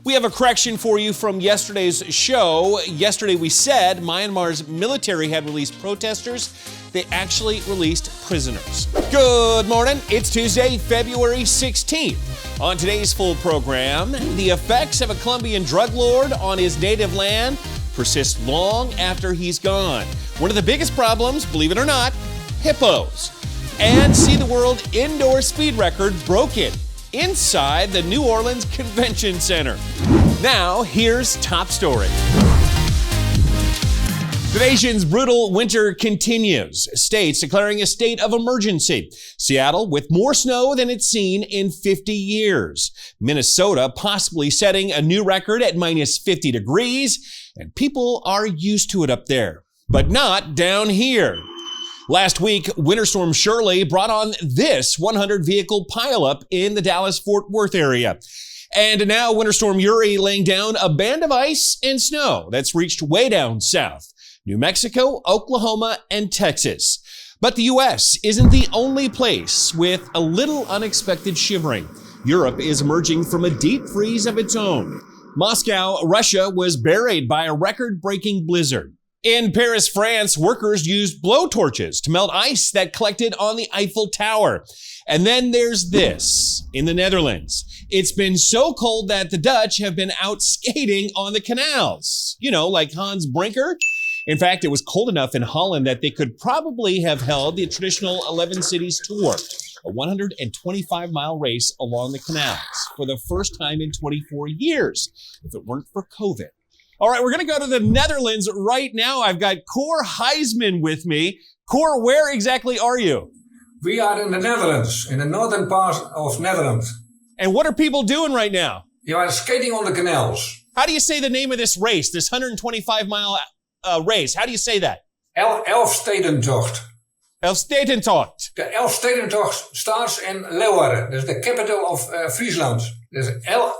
We have a correction for you from yesterday's show. Yesterday we said Myanmar's military had released protesters. They actually released prisoners. Good morning. It's Tuesday, February 16th. On today's full program, the effects of a Colombian drug lord on his native land persist long after he's gone. One of the biggest problems, believe it or not, hippos. And see the world indoor speed record broken inside the New Orleans Convention Center. Now, here's top story. The nation's brutal winter continues. States declaring a state of emergency. Seattle with more snow than it's seen in 50 years. Minnesota possibly setting a new record at minus 50 degrees. And people are used to it up there, but not down here. Last week, Winter Storm Shirley brought on this 100-vehicle pileup in the Dallas-Fort Worth area. And now Winter Storm Uri laying down a band of ice and snow that's reached way down south. New Mexico, Oklahoma, and Texas. But the U.S. isn't the only place with a little unexpected shivering. Europe is emerging from a deep freeze of its own. Moscow, Russia was buried by a record-breaking blizzard. In Paris, France, workers used blowtorches to melt ice that collected on the Eiffel Tower. And then there's this in the Netherlands. It's been so cold that the Dutch have been out skating on the canals. You know, like Hans Brinker. In fact, it was cold enough in Holland that they could probably have held the traditional 11 cities tour, a 125-mile race along the canals for the first time in 24 years, if it weren't for COVID. All right, we're going to go to the Netherlands right now. I've got Cor Heisman with me. Cor, where exactly are you? We are in the Netherlands, in the northern part of Netherlands. And what are people doing right now? You are skating on the canals. How do you say the name of this race, this 125-mile race? How do you say that? Elfstedentocht. Elfstedentocht. The Elfstedentocht starts in Leeuwarden. That's the capital of Friesland. There's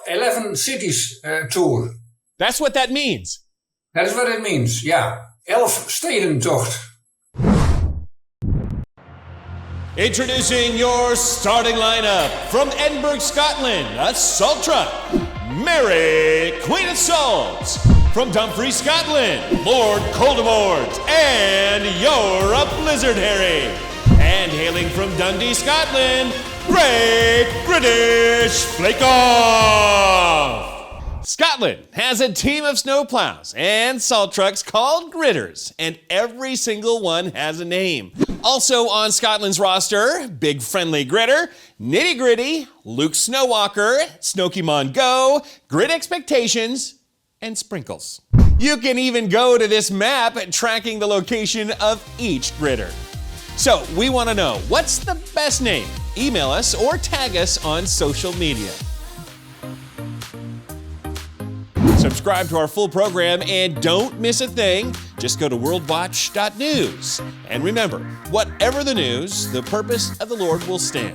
11 cities tour. That's what that means. That is what it means, yeah. Elfstedentocht. Introducing your starting lineup from Edinburgh, Scotland, a salt truck, Mary, Queen of Salt. From Dumfries, Scotland, Lord Coldemort, and you're a Blizzard Harry. And hailing from Dundee, Scotland, Great Grittish Flake-Off. Scotland has a team of snowplows and salt trucks called gritters, and every single one has a name. Also on Scotland's roster, Big Friendly Gritter, Nitty Gritty, Luke Snowwalker, Snokey Go, Grit Expectations, and Sprinkles. You can even go to this map tracking the location of each gritter. So we want to know, what's the best name? Email us or tag us on social media. Subscribe to our full program and don't miss a thing. Just go to worldwatch.news. And remember, whatever the news, the purpose of the Lord will stand.